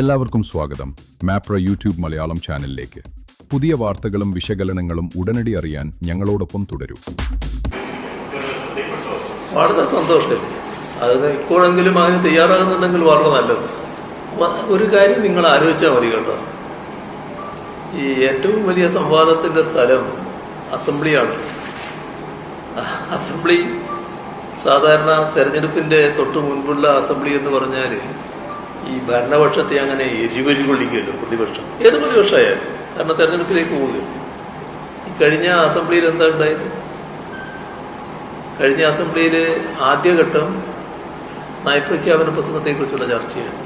എല്ലാവർക്കും സ്വാഗതം മാപ്ര യൂട്യൂബ് മലയാളം ചാനലിലേക്ക്. പുതിയ വാർത്തകളും വിശകലനങ്ങളും ഉടനടി അറിയാൻ ഞങ്ങളോടൊപ്പം തുടരൂ. വളരെ സന്തോഷം. അത് ഇപ്പോഴെങ്കിലും അതിന് തയ്യാറാകുന്നുണ്ടെങ്കിൽ വളരെ നല്ലത്. ഒരു കാര്യം നിങ്ങൾ ആലോചിച്ചാൽ മതി കേട്ടോ. ഈ ഏറ്റവും വലിയ സംവാദത്തിന്റെ സ്ഥലം അസംബ്ലിയാണ്. അസംബ്ലി സാധാരണ തെരഞ്ഞെടുപ്പിന്റെ തൊട്ടു മുൻപുള്ള അസംബ്ലി എന്ന് പറഞ്ഞാൽ ഈ ഭരണപക്ഷത്തെ അങ്ങനെ എരിവരി കൊള്ളിക്കുമല്ലോ പ്രതിപക്ഷം, ഏത് പ്രതിപക്ഷമായാലും. കാരണം തെരഞ്ഞെടുപ്പിലേക്ക് പോവുകയാണ്. ഈ കഴിഞ്ഞ അസംബ്ലിയിൽ എന്താ ഉണ്ടായത്? കഴിഞ്ഞ അസംബ്ലിയിൽ ആദ്യഘട്ടം നയപ്രഖ്യാപന പ്രസംഗത്തെക്കുറിച്ചുള്ള ചർച്ചയാണ്.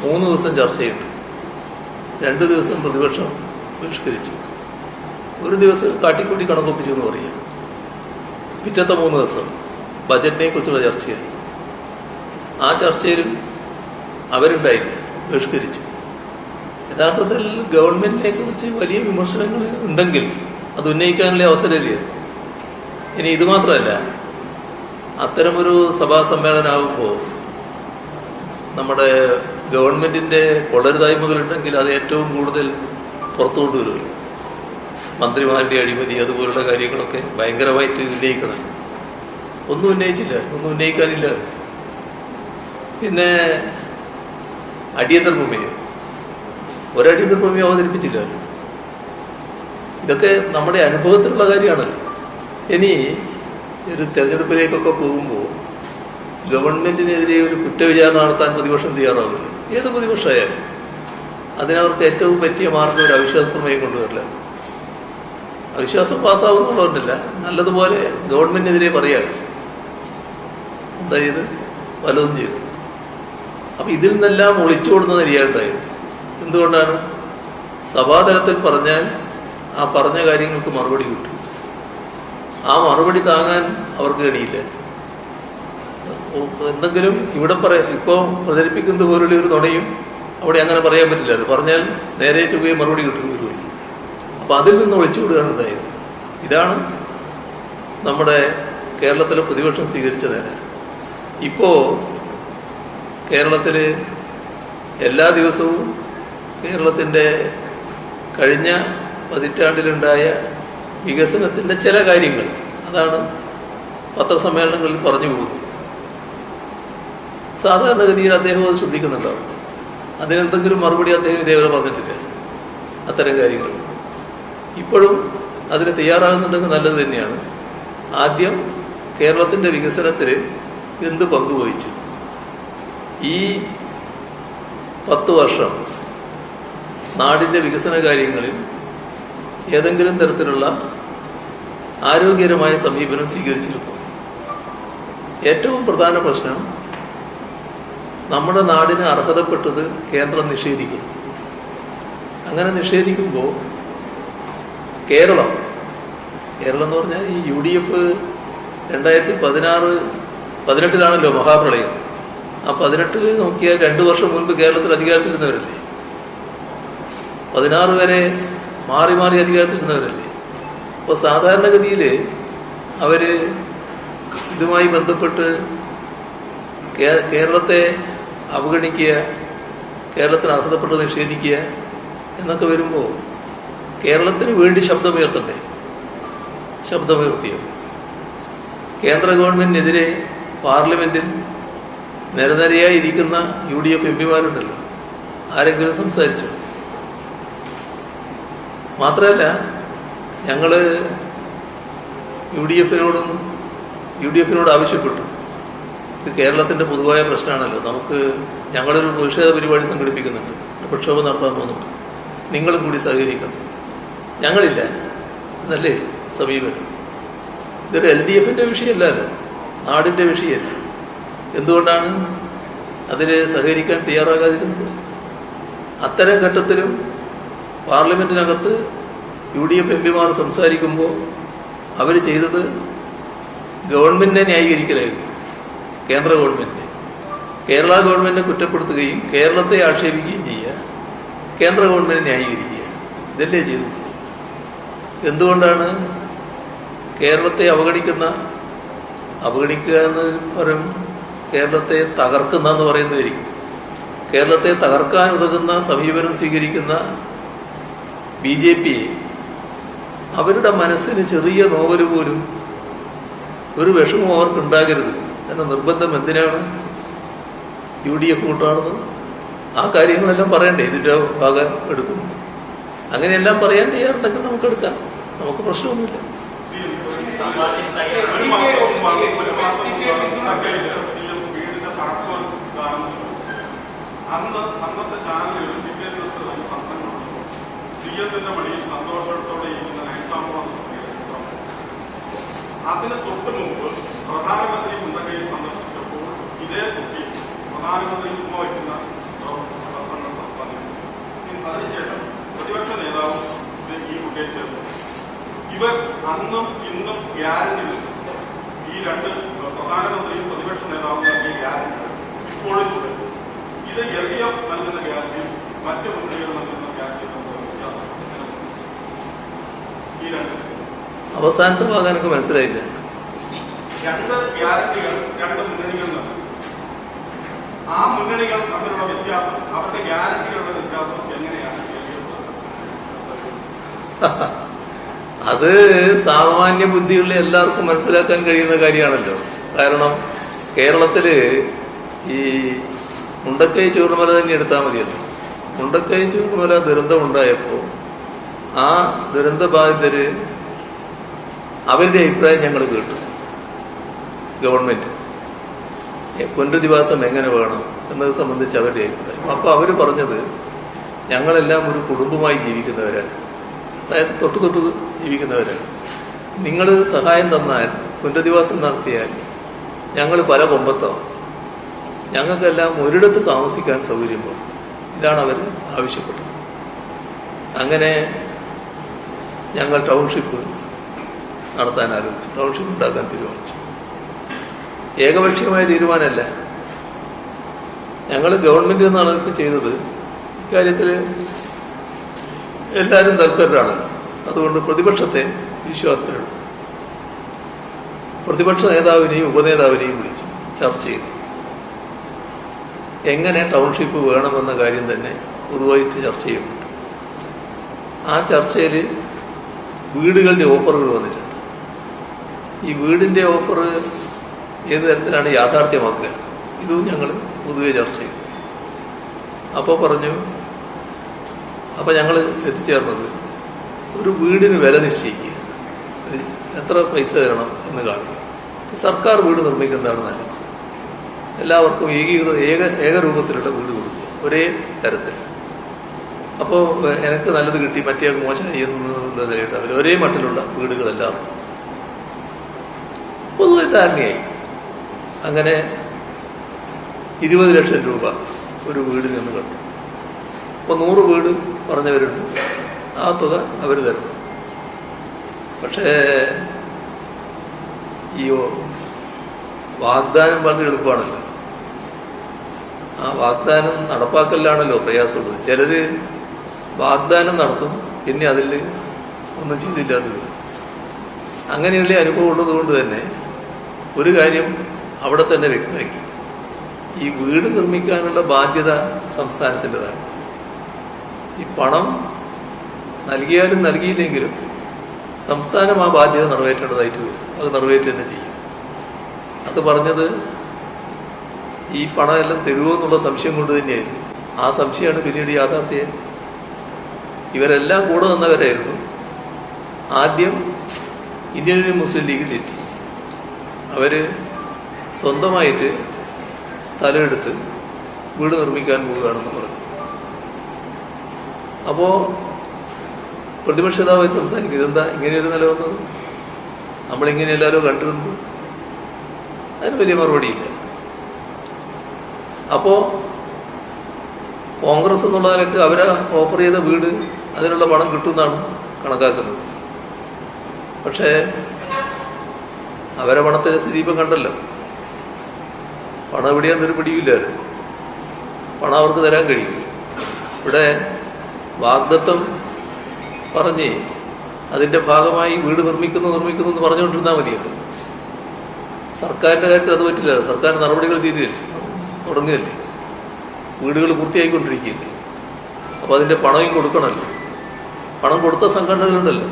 3 ദിവസം ചർച്ചയുണ്ട്. 2 ദിവസം പ്രതിപക്ഷം ബഹിഷ്കരിച്ചു. 1 ദിവസം കാട്ടിക്കൂട്ടി കണക്കൊപ്പിച്ചു എന്ന് പറയാം. പിറ്റത്തെ 3 ദിവസം ബജറ്റിനെ കുറിച്ചുള്ള ചർച്ചയാണ്. ആ ചർച്ചയിലും അവരുണ്ടായില്ല, ബഹിഷ്കരിച്ചു. യഥാർത്ഥത്തിൽ ഗവൺമെന്റിനെ കുറിച്ച് വലിയ വിമർശനങ്ങൾ ഉണ്ടെങ്കിൽ അത് ഉന്നയിക്കാനുള്ള അവസരമില്ല. ഇനി ഇത് മാത്രമല്ല, അത്തരമൊരു സഭാ സമ്മേളനമാകുമ്പോൾ നമ്മുടെ ഗവൺമെന്റിന്റെ കൊള്ളരുതായ്മകൾ ഉണ്ടെങ്കിൽ അത് ഏറ്റവും കൂടുതൽ പുറത്തുകൊണ്ട് വരുമല്ലോ. മന്ത്രിമാരുടെ അഴിമതി അതുപോലുള്ള കാര്യങ്ങളൊക്കെ ഭയങ്കരമായിട്ട് ഉന്നയിക്കണം. ഒന്നും ഉന്നയിച്ചില്ല, ഒന്നും ഉന്നയിക്കാനില്ല. പിന്നെ അടിയന്തര പ്രമേയം, ഒരടിയന്തര പ്രമേയം അവതരിപ്പിച്ചില്ല. ഇതൊക്കെ നമ്മുടെ അനുഭവത്തിലുള്ള കാര്യമാണല്ലോ. ഇനി ഒരു തെരഞ്ഞെടുപ്പിലേക്കൊക്കെ പോകുമ്പോൾ ഗവൺമെന്റിനെതിരെ ഒരു കുറ്റവിചാരണ നടത്താൻ പ്രതിപക്ഷം തയ്യാറാവില്ല. ഏത് പ്രതിപക്ഷമായാലും അതിനവർക്ക് ഏറ്റവും പറ്റിയ മാർഗം ഒരു അവിശ്വാസ പ്രമേയം കൊണ്ടുവരില്ല. അവിശ്വാസം പാസ്സാവുന്നുള്ളവരല്ല, നല്ലതുപോലെ ഗവൺമെന്റിനെതിരെ പറയാം. എന്താ ചെയ്ത്? പലതും ചെയ്തു. അപ്പൊ ഇതിൽ നിന്നെല്ലാം ഒളിച്ചോടുന്ന നിലയുണ്ടായത്. എന്തുകൊണ്ടാണ്? സഭാതലത്തിൽ പറഞ്ഞാൽ ആ പറഞ്ഞ കാര്യങ്ങൾക്ക് മറുപടി കിട്ടും. ആ മറുപടി താങ്ങാൻ അവർക്ക് കഴിയില്ല. എന്തെങ്കിലും ഇവിടെ ഇപ്പോ പ്രചരിപ്പിക്കുന്നത് പോലുള്ള ഒരു നുണയും അവിടെ അങ്ങനെ പറയാൻ പറ്റില്ല. അത് പറഞ്ഞാൽ നേരേറ്റ് പോയി മറുപടി കിട്ടും. അപ്പൊ അതിൽ നിന്ന് ഒളിച്ചുവിടുകയാണ് ഉണ്ടായത്. ഇതാണ് നമ്മുടെ കേരളത്തിലെ പ്രതിപക്ഷം സ്വീകരിച്ച നേര. ഇപ്പോ കേരളത്തില് എല്ലാ ദിവസവും കേരളത്തിന്റെ കഴിഞ്ഞ പതിറ്റാണ്ടിലുണ്ടായ വികസനത്തിന്റെ ചില കാര്യങ്ങൾ അതാണ് പത്രസമ്മേളനങ്ങളിൽ പറഞ്ഞു പോകുന്നത്. സാധാരണഗതിയിൽ അദ്ദേഹം അത് ശ്രദ്ധിക്കുന്നുണ്ടാവും. അതിനെന്തെങ്കിലും മറുപടി അദ്ദേഹം ഇതേവരെ പറഞ്ഞിട്ടില്ല. അത്തരം കാര്യങ്ങൾ ഇപ്പോഴും അതിന് തയ്യാറാകുന്നുണ്ടെങ്കിൽ നല്ലത് തന്നെയാണ്. ആദ്യം കേരളത്തിന്റെ വികസനത്തിന് എന്ത് പങ്കുവഹിച്ചു? ഈ 10 വർഷം നാടിന്റെ വികസന കാര്യങ്ങളിൽ ഏതെങ്കിലും തരത്തിലുള്ള ആരോഗ്യകരമായ സമീപനം സ്വീകരിച്ചിരുന്നു? ഏറ്റവും പ്രധാന പ്രശ്നം, നമ്മുടെ നാടിന് അർഹതപ്പെട്ടത് കേന്ദ്രം നിഷേധിക്കുന്നു. അങ്ങനെ നിഷേധിക്കുമ്പോൾ കേരളം എന്ന് പറഞ്ഞാൽ ഈ UDF 2018 മഹാപ്രളയം. ആ 18 നോക്കിയാൽ 2 വർഷം മുൻപ് കേരളത്തിൽ അധികാരത്തിലിരുന്നവരല്ലേ? 16 വരെ മാറി മാറി അധികാരത്തിലിരുന്നവരല്ലേ? അപ്പൊ സാധാരണഗതിയില് അവര് ഇതുമായി ബന്ധപ്പെട്ട് കേരളത്തെ അവഗണിക്കുക, കേരളത്തിന് അർഹതപ്പെട്ട് നിഷേധിക്കുക എന്നൊക്കെ വരുമ്പോൾ കേരളത്തിന് വേണ്ടി ശബ്ദമുയർത്തണ്ടേ? ശബ്ദമുയർത്തിയോ? കേന്ദ്ര ഗവൺമെന്റിനെതിരെ പാർലമെന്റിൽ നിരനിരയായി ഇരിക്കുന്ന UDF എംപിമാരുണ്ടല്ലോ, ആരെങ്കിലും സംസാരിച്ചു? മാത്രമല്ല, ഞങ്ങള് UDF-നോട് ആവശ്യപ്പെട്ടു. ഇത് കേരളത്തിന്റെ പൊതുവായ പ്രശ്നമാണല്ലോ, ഞങ്ങളൊരു പ്രതിഷേധ പരിപാടി സംഘടിപ്പിക്കുന്നുണ്ട്, പ്രക്ഷോഭം നടത്താൻ പോകുന്നുണ്ട്, നിങ്ങളും കൂടി സഹകരിക്കണം. ഞങ്ങളില്ല എന്നല്ലേ സമീപനം. ഇതൊരു LDF-ന്റെ വിഷയമല്ലല്ലോ, നാടിന്റെ വിഷയമല്ല. എന്തുകൊണ്ടാണ് അതിന് സഹകരിക്കാൻ തയ്യാറാകാതിരുന്നത്? അത്തരം ഘട്ടത്തിലും പാർലമെന്റിനകത്ത് UDF എംപിമാർ സംസാരിക്കുമ്പോൾ അവർ ചെയ്തത് ഗവൺമെന്റിനെ ന്യായീകരിക്കലായിരുന്നു. കേന്ദ്ര ഗവൺമെന്റിനെ, കേരള ഗവൺമെന്റിനെ കുറ്റപ്പെടുത്തുകയും കേരളത്തെ ആക്ഷേപിക്കുകയും ചെയ്യുക, കേന്ദ്ര ഗവൺമെന്റിനെ ന്യായീകരിക്കുക. ഇതല്ലേ ചെയ്തത്? എന്തുകൊണ്ടാണ് കേരളത്തെ അവഗണിക്കുക എന്ന് പറയും? കേരളത്തെ തകർക്കുന്ന എന്ന് പറയുന്നതായിരിക്കും. കേരളത്തെ തകർക്കാൻ ഉതകുന്ന സമീപനം സ്വീകരിക്കുന്ന BJP അവരുടെ മനസ്സിന് ചെറിയ നോവല് പോലും ഒരു വിഷമവും അവർക്കുണ്ടാകരുത് എന്ന നിർബന്ധം എന്തിനാണ് UDF കൂട്ടാണെന്ന്? ആ കാര്യങ്ങളെല്ലാം പറയണ്ടേ ഇതിന്റെ ഭാഗം എടുക്കുന്നു? അങ്ങനെയെല്ലാം പറയാൻ തയ്യാറുണ്ടെങ്കിൽ നമുക്ക് എടുക്കാം, നമുക്ക് പ്രശ്നമൊന്നുമില്ല. അന്നത്തെ ചാനലുകളിൽ പിറ്റേ ദിവസത്തെ പത്രങ്ങളുണ്ട് CMന്റെ മടിയിൽ സന്തോഷത്തോടെ ഇരിക്കുന്ന നൈസാമുള്ള അതിന് തൊട്ട് മുമ്പ് പ്രധാനമന്ത്രി മുണ്ടക്കയിൽ സന്ദർശിച്ചപ്പോൾ ഇതേ കുട്ടി പ്രധാനമന്ത്രി ഉമ്മ വയ്ക്കുന്ന പത്രങ്ങൾ പറഞ്ഞു. അതിനുശേഷം പ്രതിപക്ഷ നേതാവ് ഈ കുട്ടിയെ ചേർന്നു. ഇവർ അന്നും ഇന്നും ഗ്യാരണ്ടി നൽകും. ഈ രണ്ട് പ്രധാനമന്ത്രിയും പ്രതിപക്ഷ നേതാവും നൽകിയ ഗ്യാരണ്ടികൾ ഇപ്പോഴും തുടരും. ഇത് LDF നൽകുന്ന ഗ്യാരണ്ടിയും മറ്റ് മുന്നണികൾ നൽകുന്ന ഗ്യാരണ്ടിയും വ്യത്യാസം. ഈ രണ്ട് അവസാനത്തെ ഭാഗം എനിക്ക് മനസ്സിലായില്ല. രണ്ട് ഗ്യാരണ്ടികൾ രണ്ട് മുന്നണികൾ നൽകും. ആ മുന്നണികൾ തമ്മിലുള്ള വ്യത്യാസം, അവരുടെ ഗ്യാരണ്ടികളുടെ വ്യത്യാസം എങ്ങനെയാണ് അത് സാമാന്യ ബുദ്ധിയുള്ള എല്ലാവർക്കും മനസ്സിലാക്കാൻ കഴിയുന്ന കാര്യമാണല്ലോ. കാരണം കേരളത്തില് ഈ മുണ്ടക്കൈ ചൂർമല തന്നെ എടുത്താൽ മതിയല്ലോ. മുണ്ടക്കൈ ചൂർമല ദുരന്തമുണ്ടായപ്പോ ആ ദുരന്തബാധിതര് അവരുടെ അഭിപ്രായം ഞങ്ങൾ കേട്ടു. ഗവൺമെന്റ് പുനരധിവാസം എങ്ങനെ വേണം എന്നത് സംബന്ധിച്ച് അവരുടെ അഭിപ്രായം. അപ്പൊ അവര് പറഞ്ഞത് ഞങ്ങളെല്ലാം ഒരു കുടുംബമായി ജീവിക്കുന്നവരാണ്, അതായത് തൊട്ടു ജീവിക്കുന്നവരാണ്. നിങ്ങൾ സഹായം തന്നാൽ പുനരധിവാസം നടത്തിയാൽ ഞങ്ങൾ പല കൊമ്പത്താവും, ഞങ്ങൾക്കെല്ലാം ഒരിടത്ത് താമസിക്കാൻ സൗകര്യം പോകും. ഇതാണ് അവർ ആവശ്യപ്പെട്ടത്. അങ്ങനെ ഞങ്ങൾ ടൗൺഷിപ്പ് നടത്താൻ ആലോചിച്ചു, ടൗൺഷിപ്പ് ഉണ്ടാക്കാൻ തീരുമാനിച്ചു. ഏകപക്ഷീയമായ തീരുമാനമല്ല, ഞങ്ങൾ ഗവൺമെന്റ് എന്നാണ് അതൊക്കെ ചെയ്തത്. ഇക്കാര്യത്തിൽ എല്ലാവരും തൽപരരാണല്ലോ. അതുകൊണ്ട് പ്രതിപക്ഷത്തെ വിശ്വാസമാണ്. പ്രതിപക്ഷ നേതാവിനെയും ഉപനേതാവിനെയും വിളിച്ചു ചർച്ച ചെയ്തു. എങ്ങനെ ടൗൺഷിപ്പ് വേണമെന്ന കാര്യം തന്നെ പൊതുവായിട്ട് ചർച്ച ചെയ്യപ്പെട്ടു. ആ ചർച്ചയിൽ വീടുകളുടെ ഓഫറുകൾ വന്നിട്ടുണ്ട്. ഈ വീടിന്റെ ഓഫർ ഏത് തരത്തിലാണ് യാഥാർത്ഥ്യമാക്കുക, ഇതും ഞങ്ങൾ പൊതുവെ ചർച്ച ചെയ്തു. അപ്പോൾ പറഞ്ഞു, അപ്പൊ ഞങ്ങൾ എത്തിച്ചേർന്നത് ഒരു വീടിന് വില നിശ്ചയിക്കുക, എത്ര പൈസ തരണം എന്ന് കാണുക. സർക്കാർ വീട് നിർമ്മിക്കുന്നതാണ് നല്ലത്. എല്ലാവർക്കും ഏകരൂപത്തിലുള്ള വീട് കൊടുക്കുക, ഒരേ തരത്തിൽ. അപ്പോൾ എനിക്ക് നല്ലത് കിട്ടി, മറ്റേ മോശമായി എന്നുള്ളതായിട്ട് ഒരേ മട്ടിലുള്ള വീടുകളെല്ലാം പൊതുവെ ധാരണയായി. അങ്ങനെ 20 ലക്ഷം രൂപ ഒരു വീടിൽ നിന്ന് കണ്ടു. അപ്പൊ 100 വീട് പറഞ്ഞവരുണ്ട്, ആ തുക അവർ തരണം. പക്ഷേ ഈ വാഗ്ദാനം വളരെ എളുപ്പമാണല്ലോ. ആ വാഗ്ദാനം നടപ്പാക്കലാണല്ലോ പ്രയാസമുള്ളത്. ചിലര് വാഗ്ദാനം നടത്തും, പിന്നെ അതിൽ ഒന്നും ചെയ്തില്ലാതെ വരും. അങ്ങനെയുള്ള അനുഭവം ഉള്ളത് കൊണ്ട് തന്നെ ഒരു കാര്യം അവിടെ തന്നെ വ്യക്തമാക്കി, ഈ വീട് നിർമ്മിക്കാനുള്ള ബാധ്യത സംസ്ഥാനത്തിൻ്റെതാണ്. ഈ പണം നൽകിയാലും നൽകിയില്ലെങ്കിലും സംസ്ഥാനം ആ ബാധ്യത നിറവേറ്റേണ്ടതായിട്ട് വരും. അത് നിറവേറ്റി തന്നെ ചെയ്യും. അത് പറഞ്ഞത് ഈ പണമെല്ലാം തരുമോ എന്നുള്ള സംശയം കൊണ്ട് തന്നെയായിരുന്നു. ആ സംശയമാണ് പിന്നീട് യാഥാർത്ഥ്യം. ഇവരെല്ലാം കൂടെ നിന്നവരായിരുന്നു. ആദ്യം ഇന്ത്യൻ യൂണിയൻ മുസ്ലിം ലീഗ് തെറ്റി. അവര് സ്വന്തമായിട്ട് സ്ഥലമെടുത്ത് വീട് നിർമ്മിക്കാൻ പോവുകയാണെന്ന് പറഞ്ഞു. അപ്പോ പ്രതിപക്ഷ നേതാവായി സംസാരിക്കും, ഇതെന്താ ഇങ്ങനെയൊരു നില വന്നത്, നമ്മളിങ്ങനെ എല്ലാവരും കണ്ടിരുന്നു. അതിന് വലിയ മറുപടിയില്ല. അപ്പോ കോൺഗ്രസ് എന്നുള്ള നിലക്ക് അവരെ ഓഫർ ചെയ്ത വീട് അതിനുള്ള പണം കിട്ടുമെന്നാണ് കണക്കാക്കുന്നത്. പക്ഷേ അവരെ പണത്തിന്റെ സ്ഥിതി ഇപ്പം കണ്ടല്ലോ. പണം എവിടെയാന്നൊരു പിടിയില്ലായിരുന്നു. പണം അവർക്ക് തരാൻ കഴിയും. ഇവിടെ വാഗ്ദത്തം പറഞ്ഞ് അതിന്റെ ഭാഗമായി വീട് നിർമ്മിക്കുന്നു എന്ന് പറഞ്ഞുകൊണ്ടിരുന്നാൽ മതിയല്ലോ. സർക്കാരിന്റെ കാര്യത്തിൽ അത് പറ്റില്ല. സർക്കാർ നടപടികൾ തുടങ്ങുകയല്ലേ. വീടുകൾ പൂർത്തിയായിക്കൊണ്ടിരിക്കുകയില്ലേ. അപ്പോൾ അതിൻ്റെ പണവും കൊടുക്കണമല്ലോ. പണം കൊടുത്ത സംഘടനകളുണ്ടല്ലോ.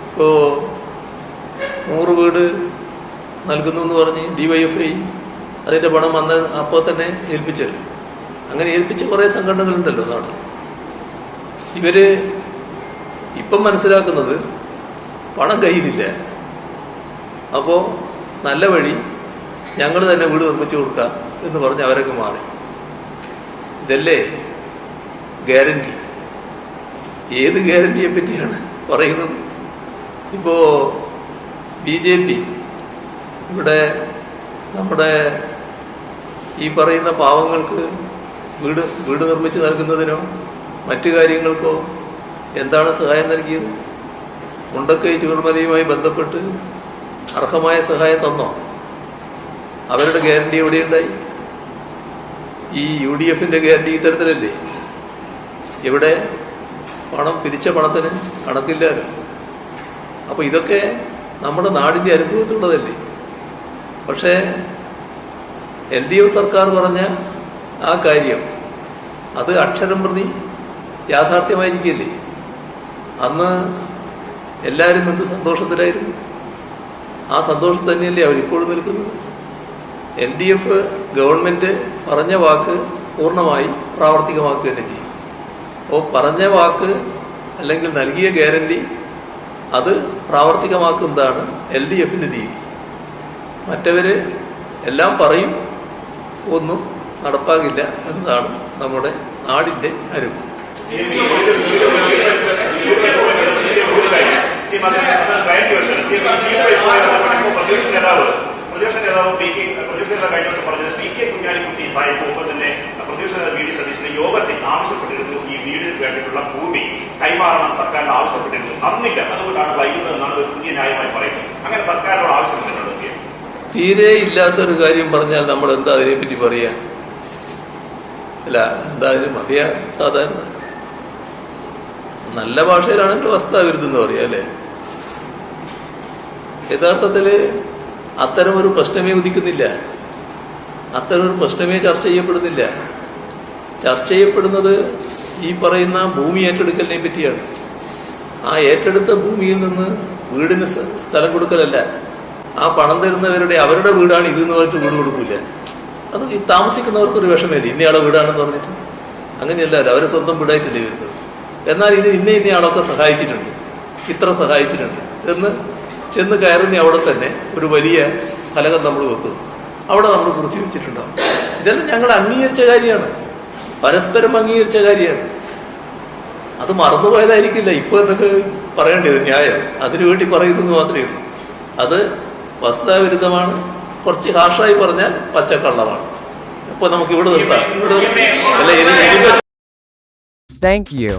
ഇപ്പോൾ 100 വീട് നൽകുന്നു എന്ന് പറഞ്ഞ് DYFI അതിൻ്റെ പണം വന്ന് അപ്പോൾ തന്നെ ഏൽപ്പിച്ചല്ലോ. അങ്ങനെ ഏൽപ്പിച്ച കുറേ സംഘടനകളുണ്ടല്ലോ നാട്ടിൽ. ഇവര് ഇപ്പം മനസ്സിലാക്കുന്നത് പണം കയ്യിലില്ല, അപ്പോൾ നല്ല വഴി ഞങ്ങൾ തന്നെ വീട് നിർമ്മിച്ചു കൊടുക്കാം എന്ന് പറഞ്ഞ് അവരൊക്കെ മാറി. ഇതല്ലേ ഗ്യാരണ്ടി? ഏത് ഗ്യാരണ്ടിയെ പറ്റിയാണ് പറയുന്നത്? ഇപ്പോ BJP ഇവിടെ നമ്മുടെ ഈ പറയുന്ന പാവങ്ങൾക്ക് വീട് നിർമ്മിച്ച് നൽകുന്നതിനോ മറ്റു കാര്യങ്ങൾക്കോ എന്താണ് സഹായം നൽകിയത്? മുണ്ടക്കൈ ചൂർമലയുമായി ബന്ധപ്പെട്ട് അർഹമായ സഹായം തന്നോ? അവരുടെ ഗ്യാരണ്ടി എവിടെയുണ്ടായി? ഈ UDFന്റെ ഗ്യാരണ്ടി ഇത്തരത്തിലല്ലേ? ഇവിടെ പിരിച്ച പണത്തിന് കണക്കില്ലാതെ. അപ്പൊ ഇതൊക്കെ നമ്മുടെ നാടിന്റെ അനുഭവത്തിലുള്ളതല്ലേ. പക്ഷേ LDF സർക്കാർ പറഞ്ഞ ആ കാര്യം അത് അക്ഷരം പ്രതി യാഥാർത്ഥ്യമായിരിക്കില്ലേ? അന്ന് എല്ലാവരും എന്ത് സന്തോഷത്തിലായിരുന്നു. ആ സന്തോഷത്തിൽ തന്നെയല്ലേ അവരിപ്പോഴും നിൽക്കുന്നത്. LDF ഗവൺമെന്റ് പറഞ്ഞ വാക്ക് പൂർണ്ണമായി പ്രാവർത്തികമാക്കുക തന്നെ ചെയ്യും. അപ്പോൾ പറഞ്ഞ വാക്ക് അല്ലെങ്കിൽ നൽകിയ ഗ്യാരണ്ടി അത് പ്രാവർത്തികമാക്കുന്നതാണ് LDFന്റെ രീതി. മറ്റവര് എല്ലാം പറയും, ഒന്നും നടപ്പാകില്ല എന്നതാണ് നമ്മുടെ നാടിന്റെ അനുഭവം. പ്രതിപക്ഷ നേതാവ് കഴിഞ്ഞ ദിവസം പറഞ്ഞത് PK കുഞ്ഞാലിക്കുട്ടി സാഹിബ് മുമ്പ് തന്നെ പ്രതിപക്ഷ നേതാവ് VD സതീശന്റെ യോഗത്തിൽ ആവശ്യപ്പെട്ടിരുന്നു ഈ വീടിന് വേണ്ടിയിട്ടുള്ള ഭൂമി കൈമാറണം സർക്കാരിന് ആവശ്യപ്പെട്ടിരുന്നു. തന്നില്ല, അതുകൊണ്ടാണ് വൈകുന്നതെന്നാണ് ഒരു പുതിയ ന്യായമായി പറയുന്നത്. അങ്ങനെ സർക്കാരിനോട് ആവശ്യപ്പെട്ടിട്ടുണ്ട്. തീരെ ഇല്ലാത്തൊരു കാര്യം പറഞ്ഞാൽ നമ്മൾ എന്താ അതിനെപ്പറ്റി പറയാ? അല്ല, എന്തായാലും മതിയാ. സാധാരണ നല്ല ഭാഷയിലാണെങ്കിൽ വസ്തുതാവിരുദ്ധെന്ന് പറയാ അല്ലേ? യഥാർത്ഥത്തില് അത്തരമൊരു പ്രശ്നമേ ഉദിക്കുന്നില്ല. അത്തരമൊരു പ്രശ്നമേ ചർച്ച ചെയ്യപ്പെടുന്നില്ല. ചർച്ച ചെയ്യപ്പെടുന്നത് ഈ പറയുന്ന ഭൂമി ഏറ്റെടുക്കലിനെ പറ്റിയാണ്. ആ ഏറ്റെടുത്ത ഭൂമിയിൽ നിന്ന് വീടിന് സ്ഥലം കൊടുക്കലല്ല. ആ പണം തരുന്നവരുടെ അവരുടെ വീടാണ് ഇതെന്ന് പറഞ്ഞിട്ട് വീട് കൊടുക്കില്ല. അത് ഈ താമസിക്കുന്നവർക്കൊരു വിഷമമില്ല, ഇന്നയാളെ വീടാണെന്ന് പറഞ്ഞിട്ട്. അങ്ങനെയല്ലല്ലോ, അവരെ സ്വന്തം വീടായിട്ടല്ലേ വരുന്നത്. എന്നാൽ ഇത് ഇന്നയാളൊക്കെ സഹായിച്ചിട്ടുണ്ട്, ഇത്ര സഹായിച്ചിട്ടുണ്ട് എന്ന് ചെന്ന് കയറുന്ന അവിടെ തന്നെ ഒരു വലിയ ഫലകം നമ്മൾ വെക്കുന്നു. അവിടെ നമ്മൾ കുറിച്ച് വെച്ചിട്ടുണ്ടാവും. ഇതെല്ലാം ഞങ്ങൾ അംഗീകരിച്ച കാര്യമാണ്, പരസ്പരം അംഗീകരിച്ച കാര്യമാണ്. അത് മറന്നുപോയതായിരിക്കില്ല. ഇപ്പൊ എന്തൊക്കെ പറയേണ്ടത് ന്യായം അതിനുവേണ്ടി പറയുന്നത് മാത്രമേ ഉള്ളൂ. അത് വസ്തുതാവിരുദ്ധമാണ്. കുറച്ച് ഹാർഷായി പറഞ്ഞാൽ പച്ചക്കള്ളമാണ്. അപ്പൊ നമുക്ക് ഇവിടെ നിർത്താം. Thank you.